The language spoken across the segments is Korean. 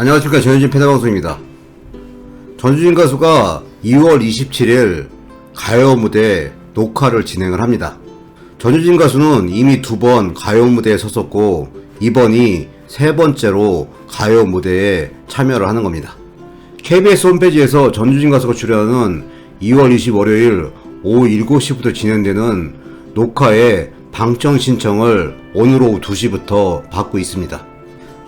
안녕하십니까. 전효진 패널방송입니다. 전효진 가수가 2월 27일 가요 무대 녹화를 진행을 합니다. 전효진 가수는 이미 2번 가요 무대에 섰었고 이번이 3번째로 가요 무대에 참여를 하는 겁니다. KBS 홈페이지에서 전효진 가수가 출연하는 2월 20일 월요일 오후 7시부터 진행되는 녹화에 방청 신청을 오늘 오후 2시부터 받고 있습니다.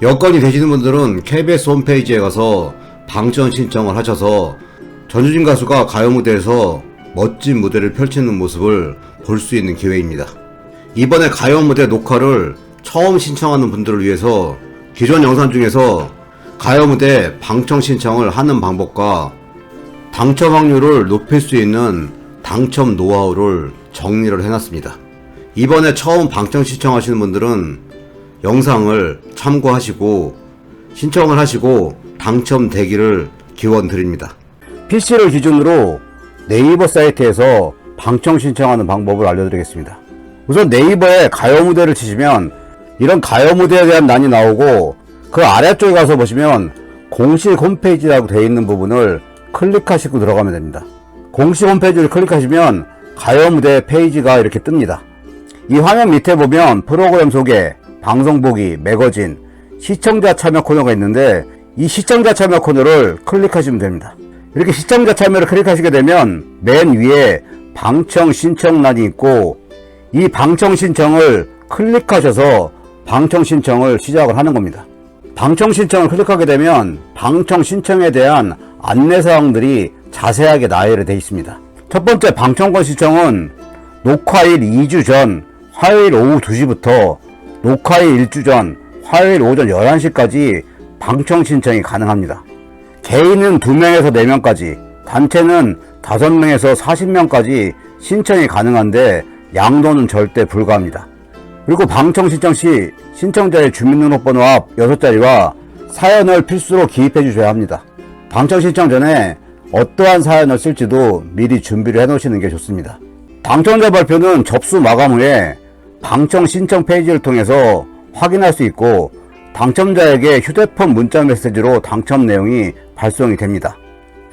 여건이 되시는 분들은 KBS 홈페이지에 가서 방청 신청을 하셔서 전효진 가수가 가요 무대에서 멋진 무대를 펼치는 모습을 볼 수 있는 기회입니다. 이번에 가요 무대 녹화를 처음 신청하는 분들을 위해서 기존 영상 중에서 가요 무대 방청 신청을 하는 방법과 당첨 확률을 높일 수 있는 당첨 노하우를 정리를 해놨습니다. 이번에 처음 방청 신청하시는 분들은 영상을 참고하시고 신청을 하시고 당첨되기를 기원 드립니다. PC를 기준으로 네이버 사이트에서 방청 신청하는 방법을 알려드리겠습니다. 우선 네이버에 가요 무대를 치시면 이런 가요 무대에 대한 난이 나오고 그 아래쪽에 가서 보시면 공식 홈페이지라고 되어 있는 부분을 클릭하시고 들어가면 됩니다. 공식 홈페이지를 클릭하시면 가요 무대 페이지가 이렇게 뜹니다. 이 화면 밑에 보면 프로그램 소개, 방송 보기, 매거진, 시청자 참여 코너가 있는데 이 시청자 참여 코너를 클릭하시면 됩니다. 이렇게 시청자 참여를 클릭하시게 되면 맨 위에 방청 신청란이 있고 이 방청 신청을 클릭하셔서 방청 신청을 시작을 하는 겁니다. 방청 신청을 클릭하게 되면 방청 신청에 대한 안내사항들이 자세하게 나열이 되어 있습니다. 첫 번째 방청권 신청은 녹화일 2주 전 화요일 오후 2시부터 녹화일 1주 전 화요일 오전 11시까지 방청 신청이 가능합니다. 개인은 2명에서 4명까지, 단체는 5명에서 40명까지 신청이 가능한데 양도는 절대 불가합니다. 그리고 방청 신청 시 신청자의 주민등록번호 앞 6자리와 사연을 필수로 기입해 주셔야 합니다. 방청 신청 전에 어떠한 사연을 쓸지도 미리 준비를 해 놓으시는 게 좋습니다. 당첨자 발표는 접수 마감 후에 방청 신청 페이지를 통해서 확인할 수 있고 당첨자에게 휴대폰 문자 메시지로 당첨 내용이 발송이 됩니다.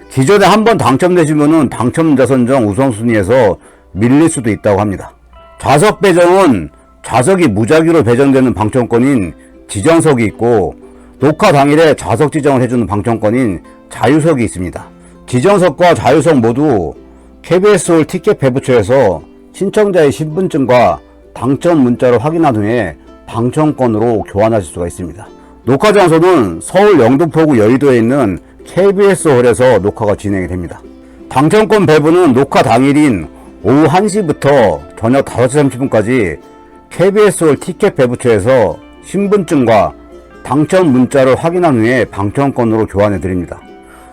기존에 한번 당첨되신 분은 당첨자 선정 우선순위에서 밀릴 수도 있다고 합니다. 좌석 배정은 좌석이 무작위로 배정되는 방청권인 지정석이 있고 녹화 당일에 좌석 지정을 해주는 방청권인 자유석이 있습니다. 지정석과 자유석 모두 KBS 홀 티켓 배부처에서 신청자의 신분증과 당첨 문자를 확인한 후에 방청권으로 교환하실 수가 있습니다. 녹화 장소는 서울 영등포구 여의도에 있는 KBS 홀에서 녹화가 진행이 됩니다. 당첨권 배부는 녹화 당일인 오후 1시부터 저녁 5시 30분까지 KBS 홀 티켓 배부처에서 신분증과 당첨 문자를 확인한 후에 방청권으로 교환해 드립니다.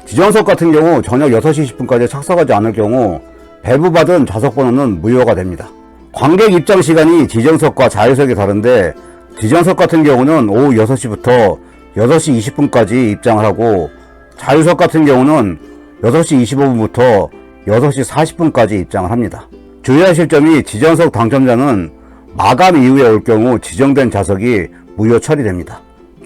지정석 같은 경우 저녁 6시 20분까지 착석하지 않을 경우 배부받은 좌석 번호는 무효가 됩니다. 관객 입장 시간이 지정석과 자유석이 다른데 지정석 같은 경우는 오후 6시부터 6시 20분까지 입장을 하고 자유석 같은 경우는 6시 25분부터 6시 40분까지 입장을 합니다. 주의하실 점이 지정석 당첨자는 마감 이후에 올 경우 지정된 좌석이 무효 처리됩니다.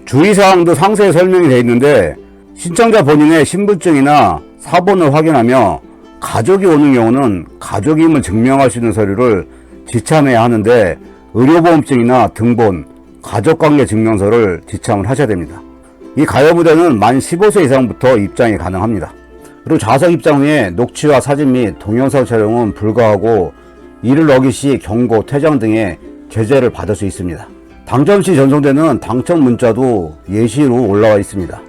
주의사항도 상세히 설명이 되어 있는데 신청자 본인의 신분증이나 사본을 확인하며 가족이 오는 경우는 가족임을 증명할 수 있는 서류를 지참해야 하는데 의료보험증이나 등본, 가족관계 증명서를 지참을 하셔야 됩니다. 이 가요 무대는 만 15세 이상부터 입장이 가능합니다. 그리고 좌석 입장 후에 녹취와 사진 및 동영상 촬영은 불가하고 이를 어길 시 경고, 퇴장 등의 제재를 받을 수 있습니다. 당첨 시 전송되는 당첨 문자도 예시로 올라와 있습니다.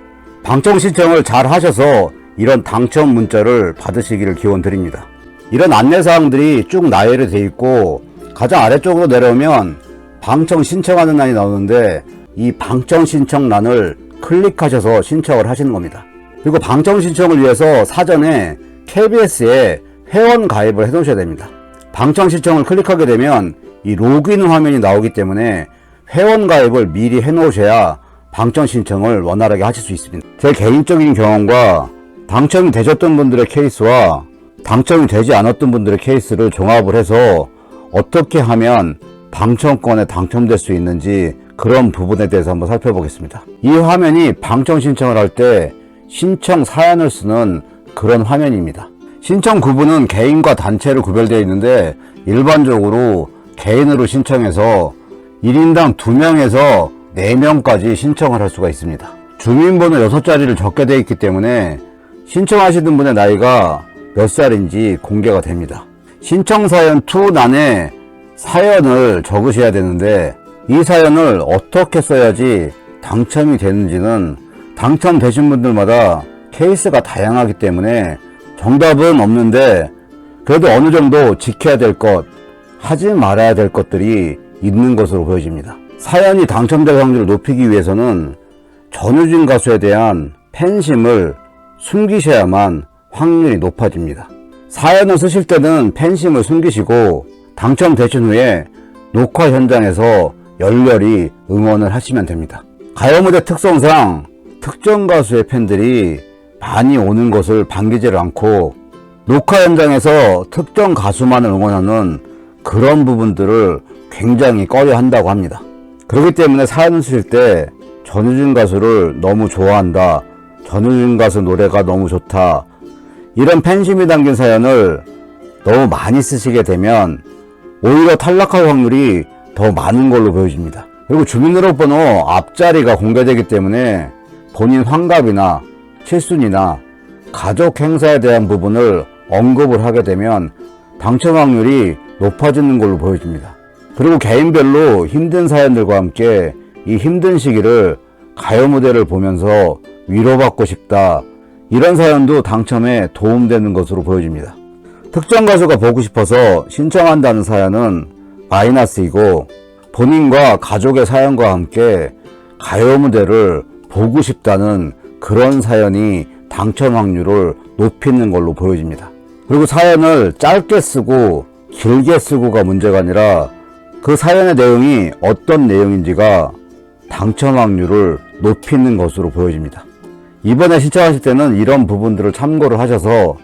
방청 신청을 잘 하셔서 이런 당첨 문자를 받으시기를 기원 드립니다. 이런 안내사항들이 쭉 나열이 되어 있고 가장 아래쪽으로 내려오면 방청 신청하는欄이 나오는데 이 방청 신청란을 클릭하셔서 신청을 하시는 겁니다. 그리고 방청 신청을 위해서 사전에 KBS에 회원 가입을 해 놓으셔야 됩니다. 방청 신청을 클릭하게 되면 이 로그인 화면이 나오기 때문에 회원 가입을 미리 해 놓으셔야 방청 신청을 원활하게 하실 수 있습니다. 제 개인적인 경험과 당첨이 되셨던 분들의 케이스와 당첨이 되지 않았던 분들의 케이스를 종합을 해서 어떻게 하면 방청권에 당첨될 수 있는지 그런 부분에 대해서 한번 살펴보겠습니다. 이 화면이 방청 신청을 할 때 신청 사연을 쓰는 그런 화면입니다. 신청 구분은 개인과 단체로 구별되어 있는데 일반적으로 개인으로 신청해서 1인당 2명에서 4명까지 신청을 할 수가 있습니다. 주민번호 6자리를 적게 되어 있기 때문에 신청하시는 분의 나이가 몇 살인지 공개가 됩니다. 신청사연 2난에 사연을 적으셔야 되는데 이 사연을 어떻게 써야지 당첨이 되는지는 당첨되신 분들마다 케이스가 다양하기 때문에 정답은 없는데 그래도 어느 정도 지켜야 될 것, 하지 말아야 될 것들이 있는 것으로 보여집니다. 사연이 당첨될 확률을 높이기 위해서는 전효진 가수에 대한 팬심을 숨기셔야만 확률이 높아집니다. 사연을 쓰실 때는 팬심을 숨기시고 당첨되신 후에 녹화 현장에서 열렬히 응원을 하시면 됩니다. 가요무대 특성상 특정 가수의 팬들이 많이 오는 것을 반기지를 않고 녹화 현장에서 특정 가수만을 응원하는 그런 부분들을 굉장히 꺼려 한다고 합니다. 그렇기 때문에 사연을 쓰실 때 전효진 가수를 너무 좋아한다, 전효진 가수 노래가 너무 좋다, 이런 팬심이 담긴 사연을 너무 많이 쓰시게 되면 오히려 탈락할 확률이 더 많은 걸로 보여집니다. 그리고 주민등록번호 앞자리가 공개되기 때문에 본인 환갑이나 칠순이나 가족 행사에 대한 부분을 언급을 하게 되면 당첨 확률이 높아지는 걸로 보여집니다. 그리고 개인별로 힘든 사연들과 함께 이 힘든 시기를 가요 무대를 보면서 위로받고 싶다, 이런 사연도 당첨에 도움되는 것으로 보여집니다. 특정 가수가 보고 싶어서 신청한다는 사연은 마이너스이고 본인과 가족의 사연과 함께 가요 무대를 보고 싶다는 그런 사연이 당첨 확률을 높이는 걸로 보여집니다. 그리고 사연을 짧게 쓰고 길게 쓰고가 문제가 아니라 그 사연의 내용이 어떤 내용인지가 당첨 확률을 높이는 것으로 보여집니다. 이번에 신청하실 때는 이런 부분들을 참고를 하셔서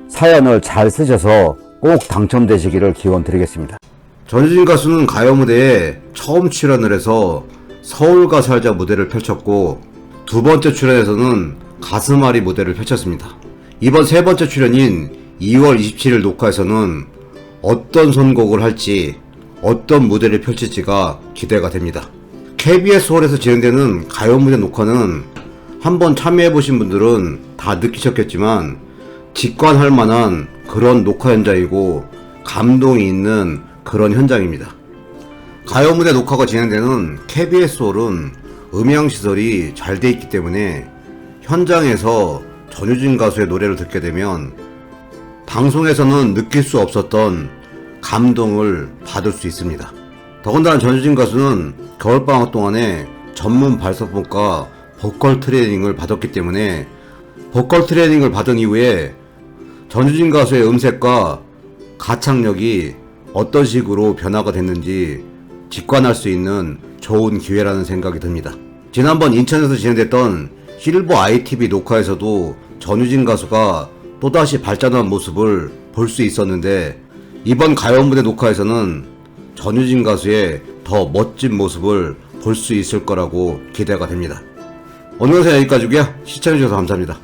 사연을 잘 쓰셔서 꼭 당첨되시기를 기원드리겠습니다. 전효진 가수는 가요 무대에 처음 출연을 해서 서울가 살자 무대를 펼쳤고 두 번째 출연에서는 가슴앓이 무대를 펼쳤습니다. 이번 세 번째 출연인 2월 27일 녹화에서는 어떤 선곡을 할지, 어떤 무대를 펼칠지가 기대가 됩니다. KBS 홀에서 진행되는 가요 무대 녹화는 한번 참여해보신 분들은 다 느끼셨겠지만 직관할 만한 그런 녹화 현장이고 감동이 있는 그런 현장입니다. 가요 무대 녹화가 진행되는 KBS 홀은 음향시설이 잘 돼 있기 때문에 현장에서 전효진 가수의 노래를 듣게 되면 방송에서는 느낄 수 없었던 감동을 받을 수 있습니다. 더군다나 전효진 가수는 겨울방학 동안에 전문 발사법과 보컬 트레이닝을 받았기 때문에 보컬 트레이닝을 받은 이후에 전효진 가수의 음색과 가창력이 어떤 식으로 변화가 됐는지 직관할 수 있는 좋은 기회라는 생각이 듭니다. 지난번 인천에서 진행됐던 실버 ITV 녹화에서도 전효진 가수가 또다시 발전한 모습을 볼 수 있었는데 이번 가요 무대 녹화에서는 전효진 가수의 더 멋진 모습을 볼 수 있을 거라고 기대가 됩니다. 오늘 영상 여기까지고요. 시청해주셔서 감사합니다.